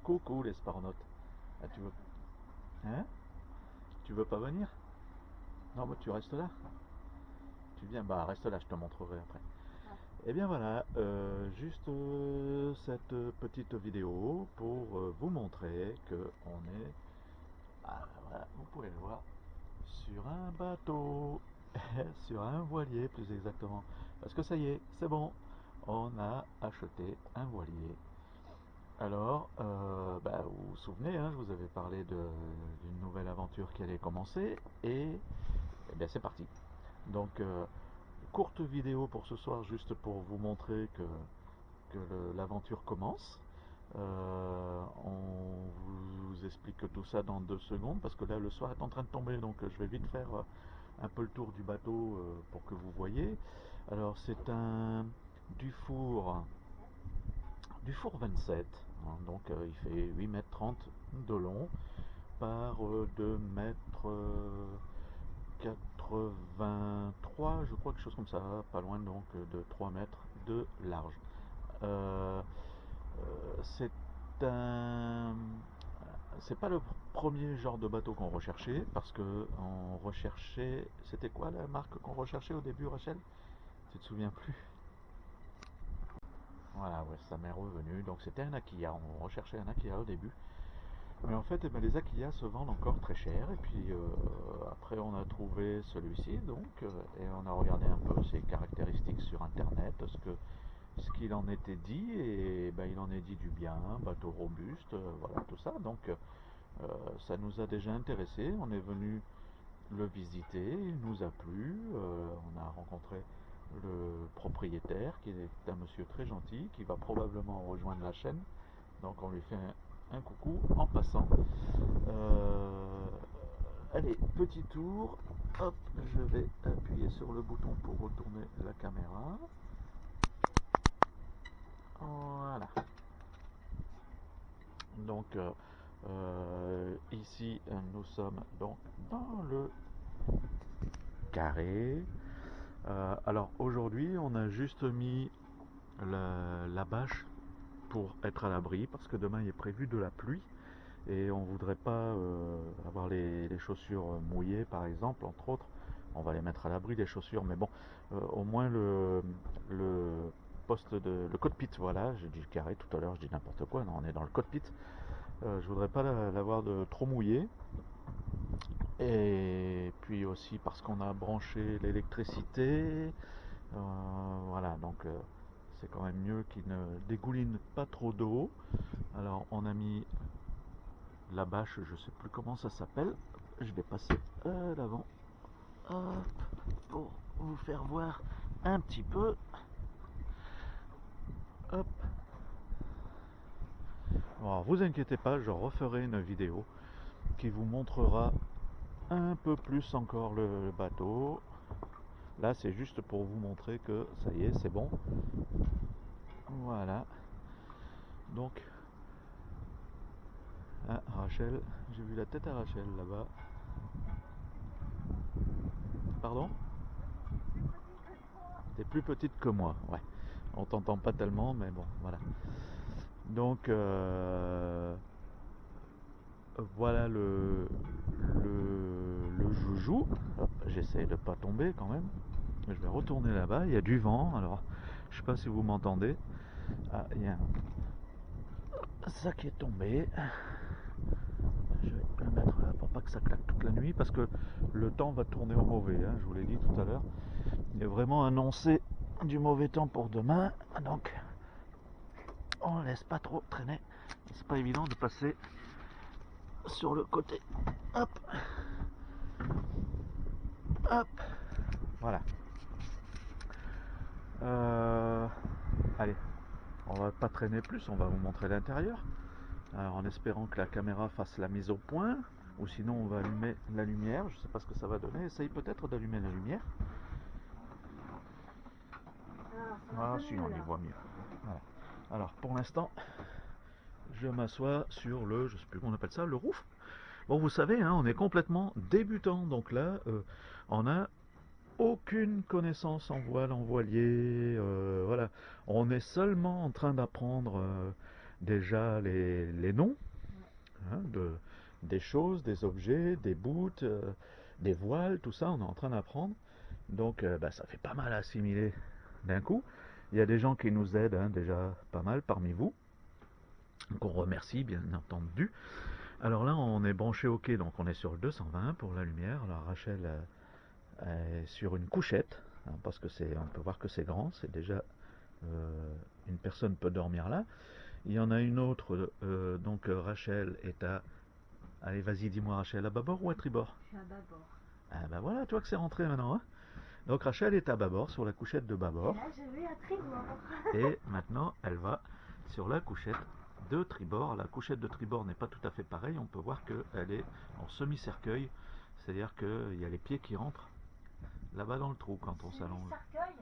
Coucou les sparnautes. Ah, tu veux... Hein? Tu veux pas venir? Non, bah tu restes là. Tu viens, bah reste là, je te montrerai après. Et bien voilà, juste cette petite vidéo pour vous montrer que on est, voilà, vous pouvez le voir, sur un bateau, sur un voilier plus exactement. Parce que ça y est, c'est bon, on a acheté un voilier. Alors, bah, vous vous souvenez, hein, je vous avais parlé d'une nouvelle aventure qui allait commencer, et, eh bien c'est parti. Donc, courte vidéo pour ce soir, juste pour vous montrer que l'aventure commence. On vous explique tout ça dans 2 secondes, parce que là le soir est en train de tomber, donc je vais vite faire un peu le tour du bateau pour que vous voyez. Alors, c'est un Dufour du four 27, hein, donc il fait 8,30 m de long par 2,83 m, je crois, quelque chose comme ça, pas loin donc de 3 mètres de large. Euh, c'est un... C'est pas le premier genre de bateau qu'on recherchait, parce que on recherchait... C'était quoi la marque qu'on recherchait au début, Rachel? Tu te souviens plus? Voilà, ouais, ça m'est revenu. Donc c'était un Akiya. On recherchait un Akiya au début. Mais en fait, eh ben, les Akiya se vendent encore très cher. Et puis après, on a trouvé celui-ci, donc, et on a regardé un peu ses caractéristiques sur Internet, ce qu'il en était dit, et ben, il en est dit du bien, bateau robuste, voilà, tout ça. Donc ça nous a déjà intéressé. On est venu le visiter, il nous a plu. On a rencontré le propriétaire, qui est un monsieur très gentil, qui va probablement rejoindre la chaîne. Donc on lui fait un coucou en passant. Euh, Allez, petit tour. Hop, je vais appuyer sur le bouton pour retourner la caméra. Voilà. Donc ici nous sommes donc dans le carré. Alors aujourd'hui on a juste mis la bâche pour être à l'abri, parce que demain il est prévu de la pluie et on voudrait pas avoir les chaussures mouillées par exemple, entre autres. On va les mettre à l'abri, les chaussures, mais bon, au moins le poste le cockpit, voilà, j'ai dit carré tout à l'heure, je dis n'importe quoi, non, on est dans le cockpit. Je voudrais pas l'avoir de trop mouillé. Et puis aussi parce qu'on a branché l'électricité. Voilà, donc c'est quand même mieux qu'il ne dégouline pas trop d'eau. Alors on a mis la bâche, je sais plus comment ça s'appelle. Je vais passer à l'avant pour vous faire voir un petit peu. Hop. Alors vous inquiétez pas, je referai une vidéo qui vous montrera un peu plus encore le bateau. Là c'est juste pour vous montrer que ça y est, c'est bon. Voilà. Donc, ah, Rachel, j'ai vu la tête à Rachel là-bas. Pardon? T'es plus petite que moi, ouais. On t'entend pas tellement, mais bon, voilà. Donc, voilà le joujou. J'essaie de pas tomber quand même. Je vais retourner là-bas, il y a du vent, alors je sais pas si vous m'entendez. Ah, il y a ça qui est tombé. Je vais le mettre là pour pas que ça claque toute la nuit, parce que le temps va tourner au mauvais, hein, je vous l'ai dit tout à l'heure. Il est vraiment annoncé du mauvais temps pour demain, donc on laisse pas trop traîner. C'est pas évident de passer sur le côté. Hop, hop, voilà. Allez, on va pas traîner plus, on va vous montrer l'intérieur. Alors en espérant que la caméra fasse la mise au point, ou sinon on va allumer la lumière. Je sais pas ce que ça va donner. Essaye peut-être d'allumer la lumière. Ah si, on y voit mieux. Voilà. Alors pour l'instant, je m'assois sur le, je sais plus comment on appelle ça, le roof. Bon, vous savez, hein, on est complètement débutant, donc là, on a aucune connaissance en voile, en voilier, voilà. On est seulement en train d'apprendre déjà les noms, hein, des choses, des objets, des bouts, des voiles, tout ça, on est en train d'apprendre. Donc bah, ça fait pas mal à assimiler d'un coup. Il y a des gens qui nous aident, hein, déjà pas mal parmi vous, qu'on remercie bien entendu. Alors là, on est branché au quai, donc on est sur le 220 pour la lumière. Alors Rachel est sur une couchette, hein, parce que on peut voir que c'est grand, c'est déjà une personne peut dormir là. Il y en a une autre, donc Rachel est à... Allez, vas-y, dis-moi Rachel, à bâbord ou à tribord? Je suis à bâbord. Ah bah voilà, tu vois que c'est rentré maintenant, hein. Donc Rachel est à bâbord, sur la couchette de Et bâbord. là, je vais à tribord. Et maintenant, elle va sur la couchette de tribord. La couchette de tribord n'est pas tout à fait pareille. On peut voir qu'elle est en semi-cercueil. C'est-à-dire qu'il y a les pieds qui rentrent là-bas dans le trou quand on s'allonge. Cercueil.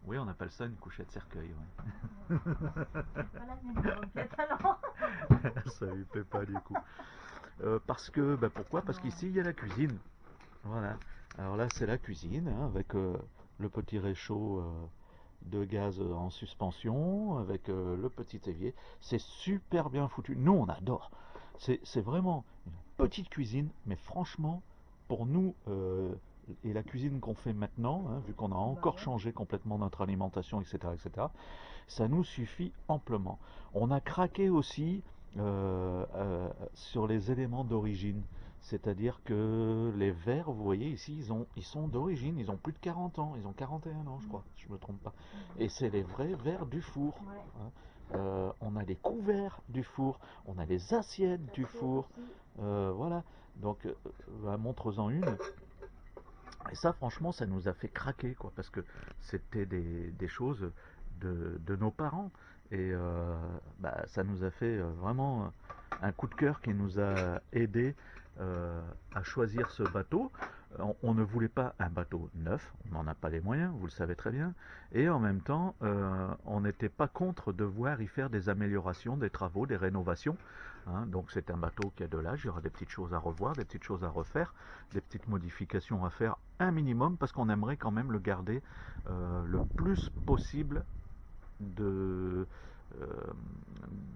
Oui, on appelle ça une couchette cercueil. Ouais. C'est pas la mienne qui reflète alors. Ça lui plaît pas du coup. Parce que, bah pourquoi? Parce qu'ici, il y a la cuisine. Voilà. Alors là, c'est la cuisine, hein, avec le petit réchaud de gaz en suspension, avec le petit évier. C'est super bien foutu. Nous, on adore. C'est vraiment une petite cuisine, mais franchement, pour nous, et la cuisine qu'on fait maintenant, hein, vu qu'on a encore changé complètement notre alimentation, etc., etc., ça nous suffit amplement. On a craqué aussi sur les éléments d'origine. C'est-à-dire que les verres, vous voyez ici, ils sont d'origine, ils ont plus de 40 ans, ils ont 41 ans je crois, si je ne me trompe pas. Et c'est les vrais verres du four. Hein. On a les couverts du four, on a les assiettes du four. Voilà, donc montre-en une. Et ça, franchement, ça nous a fait craquer, quoi, parce que c'était des choses de nos parents. Et bah, ça nous a fait vraiment un coup de cœur qui nous a aidé à choisir ce bateau. On ne voulait pas un bateau neuf, on n'en a pas les moyens, vous le savez très bien. Et en même temps, on n'était pas contre devoir y faire des améliorations, des travaux, des rénovations. Hein. Donc c'est un bateau qui a de l'âge, il y aura des petites choses à revoir, des petites choses à refaire, des petites modifications à faire, un minimum, parce qu'on aimerait quand même le garder le plus possible de, euh,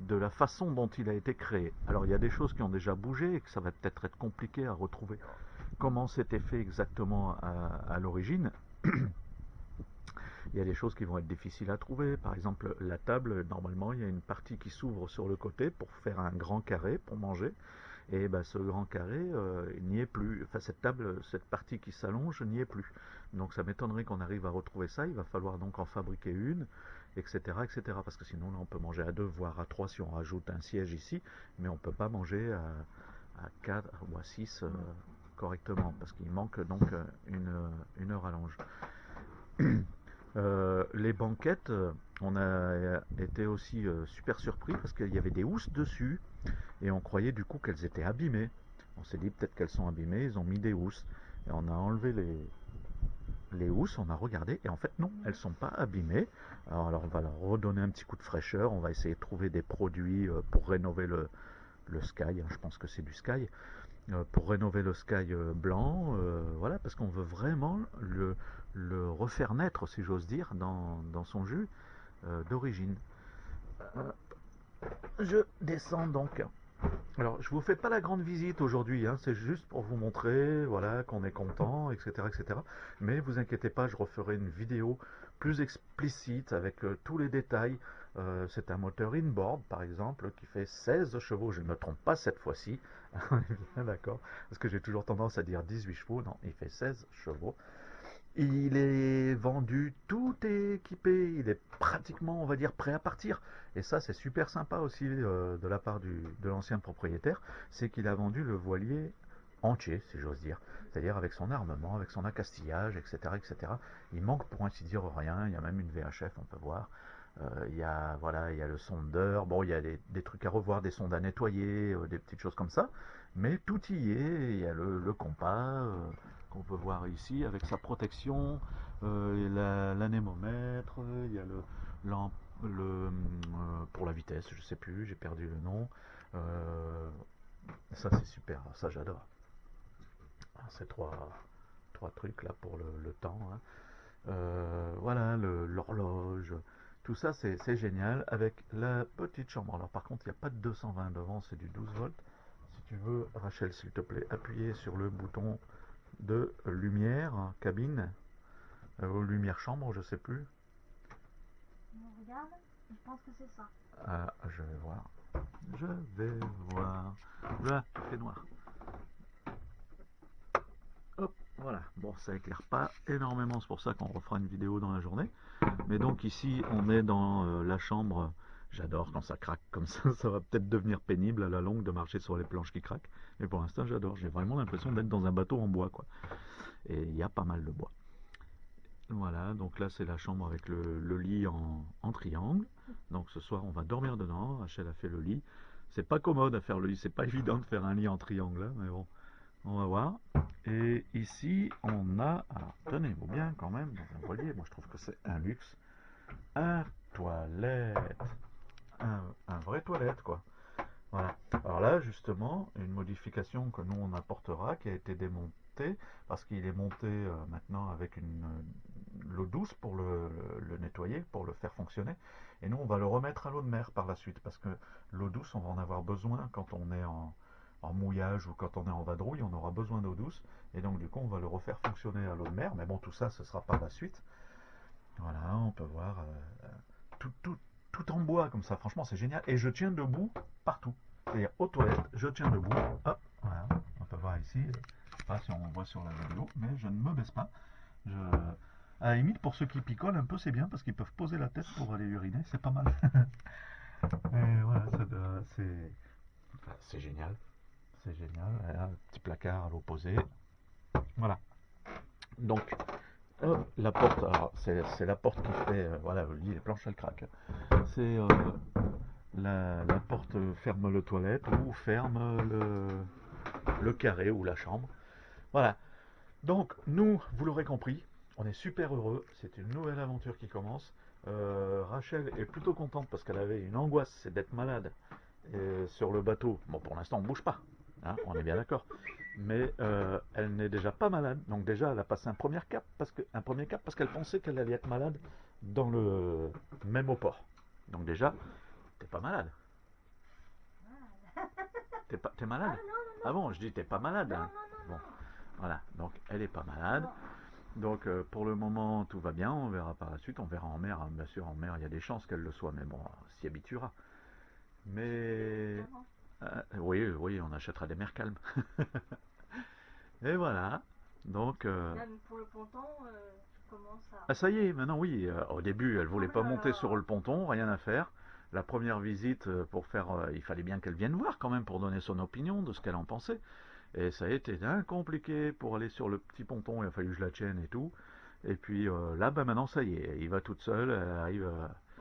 de la façon dont il a été créé. Alors il y a des choses qui ont déjà bougé et que ça va peut-être être compliqué à retrouver comment c'était fait exactement à l'origine. Il y a des choses qui vont être difficiles à trouver. Par exemple, la table, normalement, il y a une partie qui s'ouvre sur le côté pour faire un grand carré pour manger. Et ben, ce grand carré, il n'y est plus. Enfin, cette table, cette partie qui s'allonge, n'y est plus. Donc ça m'étonnerait qu'on arrive à retrouver ça. Il va falloir donc en fabriquer une, etc., etc. Parce que sinon, là, on peut manger à deux, voire à trois si on rajoute un siège ici. Mais on ne peut pas manger à 4 ou à 6 correctement. Parce qu'il manque donc une heure à longe. Les banquettes, on a été aussi super surpris parce qu'il y avait des housses dessus et on croyait du coup qu'elles étaient abîmées. On s'est dit peut-être qu'elles sont abîmées, ils ont mis des housses. Et on a enlevé les housses, on a regardé et en fait non, elles sont pas abîmées. Alors on va leur redonner un petit coup de fraîcheur, on va essayer de trouver des produits pour rénover le sky, hein, je pense que c'est du sky, pour rénover le sky blanc, voilà, parce qu'on veut vraiment le refaire naître, si j'ose dire, dans son jus d'origine. Je descends donc. Alors, je vous fais pas la grande visite aujourd'hui, hein, c'est juste pour vous montrer, voilà, qu'on est content, etc., etc. Mais vous inquiétez pas, je referai une vidéo plus explicite avec tous les détails. C'est un moteur inboard, par exemple, qui fait 16 chevaux. Je ne me trompe pas cette fois-ci. On est bien d'accord, parce que j'ai toujours tendance à dire 18 chevaux. Non, il fait 16 chevaux. Il est vendu, tout est équipé, il est pratiquement, on va dire, prêt à partir. Et ça, c'est super sympa aussi de la part de l'ancien propriétaire, c'est qu'il a vendu le voilier entier, si j'ose dire. C'est-à-dire avec son armement, avec son accastillage, etc., etc. Il manque pour ainsi dire rien, il y a même une VHF, on peut voir. Il y a, voilà, il y a le sondeur, bon, il y a des trucs à revoir, des sondes à nettoyer, des petites choses comme ça. Mais tout y est, il y a le compas, qu'on peut voir ici avec sa protection, l'anémomètre, il y a pour la vitesse, je sais plus, j'ai perdu le nom. Euh, Ça c'est super, ça j'adore. Ces trois trucs là pour le temps. Hein. Voilà, l'horloge, Tout ça, c'est génial avec la petite chambre. Alors par contre, il n'y a pas de 220 devant, c'est du 12 volts. Si tu veux, Rachel, s'il te plaît, appuyer sur le bouton de lumière, cabine, ou lumière chambre, je sais plus. On regarde. Je pense que c'est ça. Ah, je vais voir. Je vais voir. Là, il fait noir. Hop, voilà. Bon, ça éclaire pas énormément, c'est pour ça qu'on refera une vidéo dans la journée. Mais donc ici, on est dans la chambre. J'adore quand ça craque comme ça. Ça va peut-être devenir pénible à la longue de marcher sur les planches qui craquent. Mais pour l'instant, j'adore. J'ai vraiment l'impression d'être dans un bateau en bois, quoi. Et il y a pas mal de bois. Voilà, donc là c'est la chambre avec le lit en triangle. Donc ce soir on va dormir dedans. Rachel a fait le lit. C'est pas commode à faire le lit, c'est pas évident de faire un lit en triangle, hein, mais bon, on va voir. Et ici on a, alors tenez-vous bien quand même, dans un voilier, moi je trouve que c'est un luxe, un toilette, un vrai toilette quoi. Voilà. Alors là, justement, une modification que nous on apportera, qui a été démontée, parce qu'il est monté maintenant avec l'eau douce pour le nettoyer, pour le faire fonctionner. Et nous, on va le remettre à l'eau de mer par la suite, parce que l'eau douce, on va en avoir besoin quand on est en mouillage ou quand on est en vadrouille, on aura besoin d'eau douce. Et donc, du coup, on va le refaire fonctionner à l'eau de mer. Mais bon, tout ça, ce sera par la suite. Voilà, on peut voir tout en bois comme ça. Franchement, c'est génial. Et je tiens debout partout. C'est-à-dire aux toilettes, je tiens debout. Hop, voilà. On peut voir ici. Je sais pas si on voit sur la vidéo, mais je ne me baisse pas. Je... À la limite, pour ceux qui picolent un peu, c'est bien parce qu'ils peuvent poser la tête pour aller uriner. C'est pas mal. Et voilà, c'est génial. C'est génial. Un petit placard à l'opposé. Voilà. Donc, la porte, alors c'est la porte qui fait, voilà, je dis les planches elles craquent. C'est la porte ferme le toilette ou ferme le carré ou la chambre. Voilà. Donc nous, vous l'aurez compris, on est super heureux. C'est une nouvelle aventure qui commence. Rachel est plutôt contente parce qu'elle avait une angoisse, c'est d'être malade sur le bateau. Bon, pour l'instant, on ne bouge pas, hein, on est bien d'accord. Mais elle n'est déjà pas malade. Donc déjà, elle a passé un premier cap parce qu'elle pensait qu'elle allait être malade dans le même au port. Donc déjà, t'es pas malade. T'es malade? Ah non, non, non. Ah bon, je dis t'es pas malade. Non, Hein. non, non, Bon, non. voilà. Donc elle est pas malade. Non. Donc pour le moment tout va bien, on verra par la suite, on verra en mer, hein. Bien sûr en mer il y a des chances qu'elle le soit, mais bon, on s'y habituera. Mais oui, oui, on achètera des mers calmes. Et voilà, donc Même pour le ponton, je commence à... ah ça y est, maintenant oui, au début elle voulait Oh pas là monter là. sur le ponton, rien à faire. La première visite pour faire, il fallait bien qu'elle vienne voir quand même pour donner son opinion de ce qu'elle en pensait. Et ça a été un compliqué pour aller sur le petit ponton, il a fallu que je la tienne et tout. Et puis là, bah maintenant ça y est, il va toute seule, elle arrive,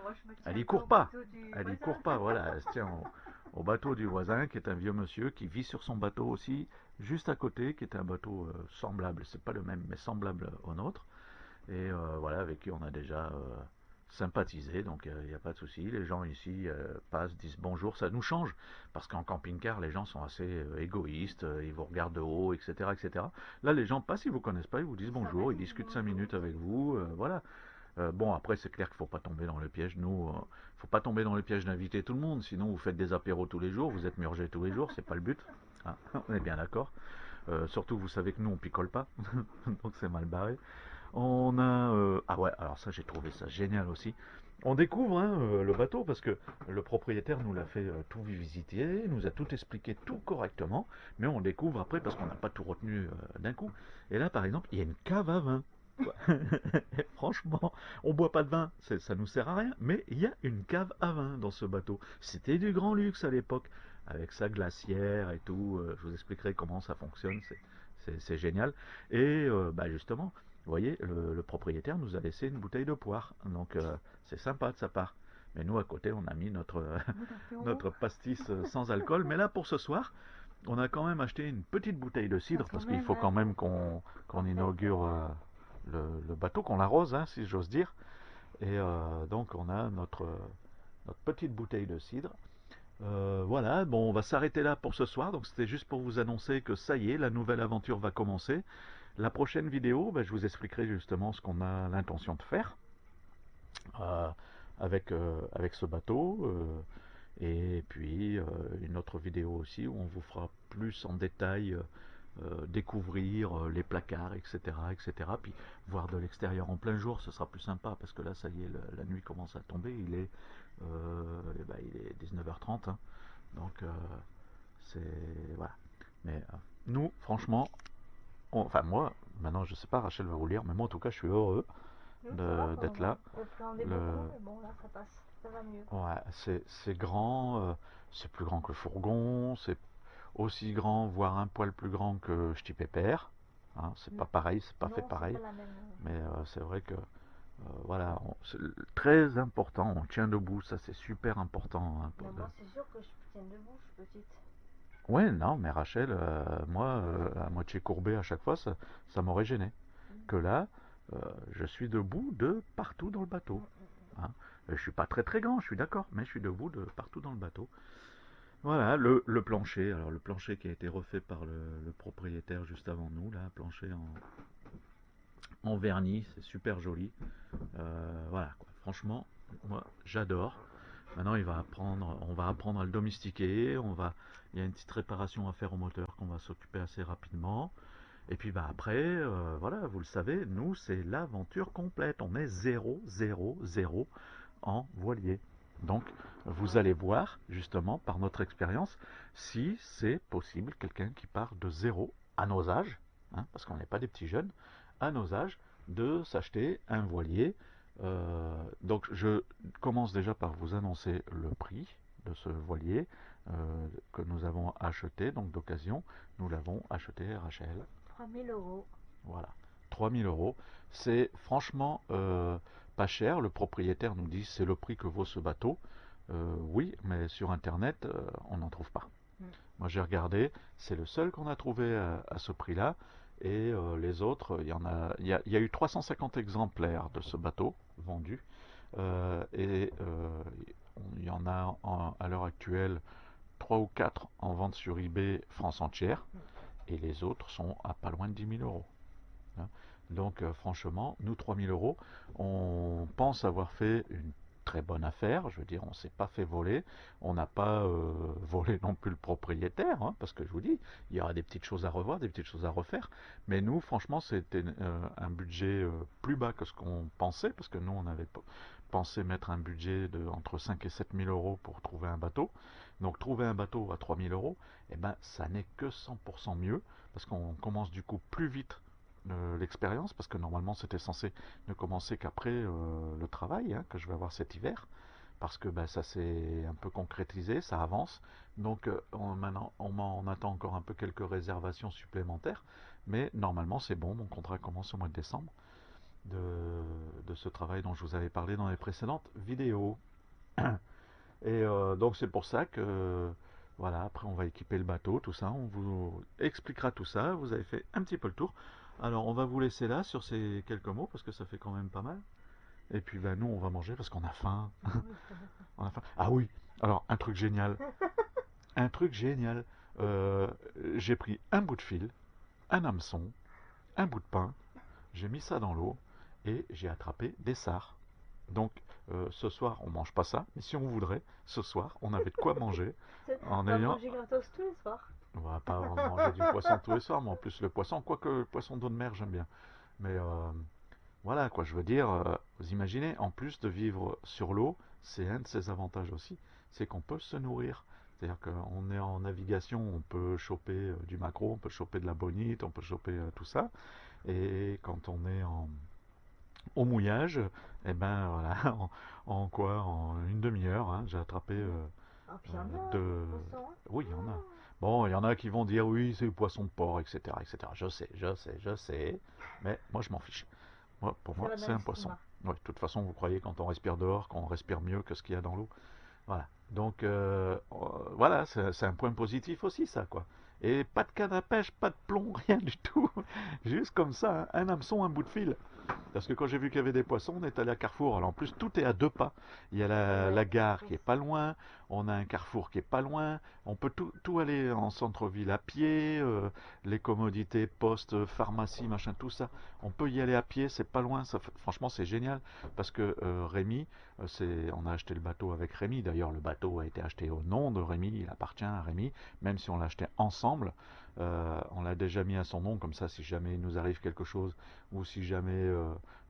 Moi, je me elle tiens y pas au court pas, bateau du elle y voisin. court pas, voilà, elle se tient au bateau du voisin qui est un vieux monsieur qui vit sur son bateau aussi, juste à côté, qui est un bateau semblable, c'est pas le même, mais semblable au nôtre. Et voilà, avec qui on a déjà sympathisé, donc il n'y a pas de souci. Les gens ici passent, disent bonjour, ça nous change, parce qu'en camping-car, les gens sont assez égoïstes, ils vous regardent de haut, etc., etc. Là, les gens passent, ils vous connaissent pas, ils vous disent bonjour, ils discutent 5 minutes avec vous, voilà. Bon, après, c'est clair qu'il ne faut pas tomber dans le piège. Nous, faut pas tomber dans le piège d'inviter tout le monde, sinon vous faites des apéros tous les jours, vous êtes murgés tous les jours, c'est pas le but. Hein, on est bien d'accord. Surtout, vous savez que nous, on picole pas, donc c'est mal barré. On a... ah ouais, alors ça, j'ai trouvé ça génial aussi. On découvre hein, le bateau parce que le propriétaire nous l'a fait tout visiter, nous a tout expliqué tout correctement, mais on découvre après parce qu'on n'a pas tout retenu d'un coup. Et là, par exemple, il y a une cave à vin. Franchement, on boit pas de vin, ça nous sert à rien, mais il y a une cave à vin dans ce bateau. C'était du grand luxe à l'époque, avec sa glacière et tout. Je vous expliquerai comment ça fonctionne, c'est génial. Et bah justement, vous voyez, le propriétaire nous a laissé une bouteille de poire, donc c'est sympa de sa part. Mais nous, à côté, on a mis notre pastis sans alcool. Mais là, pour ce soir, on a quand même acheté une petite bouteille de cidre, parce qu'il faut quand même qu'on inaugure le bateau, qu'on l'arrose, hein, si j'ose dire. Et donc, on a notre petite bouteille de cidre. Voilà, bon, on va s'arrêter là pour ce soir. Donc, c'était juste pour vous annoncer que ça y est, la nouvelle aventure va commencer. La prochaine vidéo, je vous expliquerai justement ce qu'on a l'intention de faire. avec ce bateau. Et puis une autre vidéo aussi où on vous fera plus en détail découvrir les placards, etc., etc. Puis voir de l'extérieur en plein jour, ce sera plus sympa parce que là, ça y est, la nuit commence à tomber. Il est 19h30, hein. Donc c'est voilà. Mais nous, franchement, enfin moi, maintenant je sais pas, Rachel va vous lire, mais moi en tout cas, je suis heureux Ça va, d'être là. j'appréhendais Le, beaucoup, mais bon, là, ça passe. Ça va mieux. ouais, c'est grand, c'est plus grand que le fourgon, c'est aussi grand, voire un poil plus grand que Ch'ti Pépère. Hein, c'est pas pareil, c'est pas fait Non, c'est pareil. pas la même. Mais c'est vrai que voilà, c'est très important, on tient debout, ça c'est super important. Hein, Mais moi, c'est sûr que je tiens debout, je suis petite. Ouais, non, mais Rachel, moi, à moitié courbé à chaque fois, ça m'aurait gêné. Que là, euh, je suis debout de partout dans le bateau. Hein. Je suis pas très très grand, je suis d'accord, mais je suis debout de partout dans le bateau. Voilà, le plancher. Alors le plancher qui a été refait par le propriétaire juste avant nous, là, un plancher en vernis, c'est super joli. Voilà, quoi. Franchement, moi j'adore. Maintenant, on va apprendre à le domestiquer. Il y a une petite réparation à faire au moteur qu'on va s'occuper assez rapidement. Et puis bah après, voilà, vous le savez, nous c'est l'aventure complète. On est 0, 0, 0 en voilier. Donc vous allez voir justement par notre expérience si c'est possible quelqu'un qui part de zéro à nos âges, hein, parce qu'on n'est pas des petits jeunes, à nos âges, de s'acheter un voilier. Donc je commence déjà par vous annoncer le prix de ce voilier que nous avons acheté, donc d'occasion. Nous l'avons acheté, Rachel. 3 000 euros. Voilà, 3 000 euros. C'est franchement pas cher. Le propriétaire nous dit c'est le prix que vaut ce bateau. Oui, mais sur internet, on n'en trouve pas. Moi j'ai regardé, c'est le seul qu'on a trouvé à ce prix-là. Et les autres, il y a eu 350 exemplaires de ce bateau vendus. Il y en a à l'heure actuelle 3 ou 4 en vente sur eBay France entière. Et les autres sont à pas loin de 10 000 euros. Hein. Donc franchement, nous 3 000 euros, on pense avoir fait une très bonne affaire. Je veux dire, on ne s'est pas fait voler, on n'a pas volé non plus le propriétaire, hein, parce que je vous dis, il y aura des petites choses à revoir, des petites choses à refaire. Mais nous, franchement, c'était un budget plus bas que ce qu'on pensait, parce que nous, on avait pensé mettre un budget de entre 5 et 7 000 euros pour trouver un bateau. Donc trouver un bateau à 3 000 euros, eh ben, ça n'est que 100% mieux, parce qu'on commence du coup plus vite l'expérience, parce que normalement c'était censé ne commencer qu'après le travail, hein, que je vais avoir cet hiver, parce que ça s'est un peu concrétisé, ça avance. Donc maintenant on attend encore un peu quelques réservations supplémentaires, mais normalement c'est bon, mon contrat commence au mois de décembre de ce travail dont je vous avais parlé dans les précédentes vidéos. Et donc c'est pour ça que voilà, après on va équiper le bateau, tout ça, on vous expliquera tout ça, vous avez fait un petit peu le tour. Alors on va vous laisser là sur ces quelques mots parce que ça fait quand même pas mal. Et puis nous on va manger parce qu'on a faim. On a faim. Ah oui, alors un truc génial, un truc génial. Euh, j'ai pris un bout de fil, un hameçon, un bout de pain, j'ai mis ça dans l'eau et j'ai attrapé des sards. Donc ce soir on mange pas ça, mais si on voudrait, ce soir on avait de quoi manger On en va ayant. manger gratos tous les soirs. On va pas manger du poisson tous les soirs, mais en plus le poisson, quoique le poisson d'eau de mer j'aime bien. Mais voilà quoi, je veux dire, vous imaginez, en plus de vivre sur l'eau, c'est un de ses avantages aussi, c'est qu'on peut se nourrir. C'est-à-dire qu'on est en navigation, on peut choper du maquereau, on peut choper de la bonite, on peut choper tout ça. Et quand on est au mouillage, eh ben voilà, en quoi, en une demi-heure, hein, j'ai attrapé Ah, puis il y en a, deux. des poissons. Oui, il y en a. Bon, il y en a qui vont dire oui, c'est le poisson de port, etc., etc. Je sais, je sais, je sais, mais moi je m'en fiche. Moi, pour Ça moi, va dans c'est un les poisson. steamers. Ouais, de toute façon, vous croyez quand on respire dehors, qu'on respire mieux que ce qu'il y a dans l'eau. Voilà. Donc voilà, c'est un point positif aussi, ça, quoi. Et pas de canne à pêche, pas de plomb, rien du tout. Juste comme ça, hein, un hameçon, un bout de fil. Parce que quand j'ai vu qu'il y avait des poissons, on est allé à Carrefour. Alors en plus, tout est à 2 pas. Il y a la gare qui est pas loin, on a un Carrefour qui est pas loin, on peut tout aller en centre-ville à pied, les commodités, poste, pharmacie, machin, tout ça. On peut y aller à pied, c'est pas loin. Franchement, c'est génial parce que Rémi, On a acheté le bateau avec Rémi. D'ailleurs, le bateau a été acheté au nom de Rémi. Il appartient à Rémi, même si on l'a acheté ensemble. On l'a déjà mis à son nom, comme ça, si jamais il nous arrive quelque chose, ou si jamais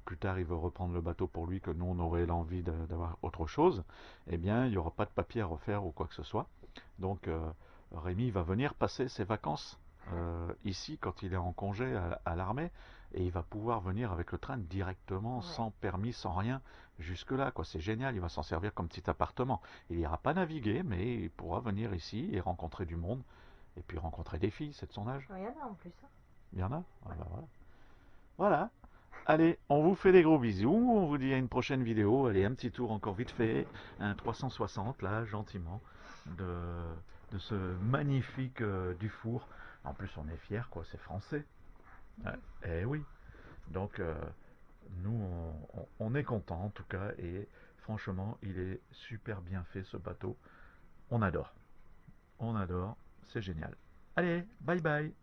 plus tard il veut reprendre le bateau pour lui, que nous on aurait l'envie d'avoir autre chose, eh bien, il n'y aura pas de papier à refaire ou quoi que ce soit. Donc, Rémi va venir passer ses vacances ici quand il est en congé à l'armée, et il va pouvoir venir avec le train directement, Ouais. sans permis, sans rien, jusque là, quoi. C'est génial, il va s'en servir comme petit appartement. Il n'ira pas naviguer, mais il pourra venir ici et rencontrer du monde, et puis rencontrer des filles, c'est de son âge. Il y en a en plus. Hein. Il y en a. Ah Ouais. bah voilà. Voilà. Allez, on vous fait des gros bisous, on vous dit à une prochaine vidéo. Allez, un petit tour encore vite fait, un 360 là, gentiment, de, de ce magnifique Dufour. En plus, on est fiers, quoi, c'est français. Eh oui. Donc, nous, on est content en tout cas, et franchement, il est super bien fait ce bateau. On adore. On adore, c'est génial. Allez, bye bye.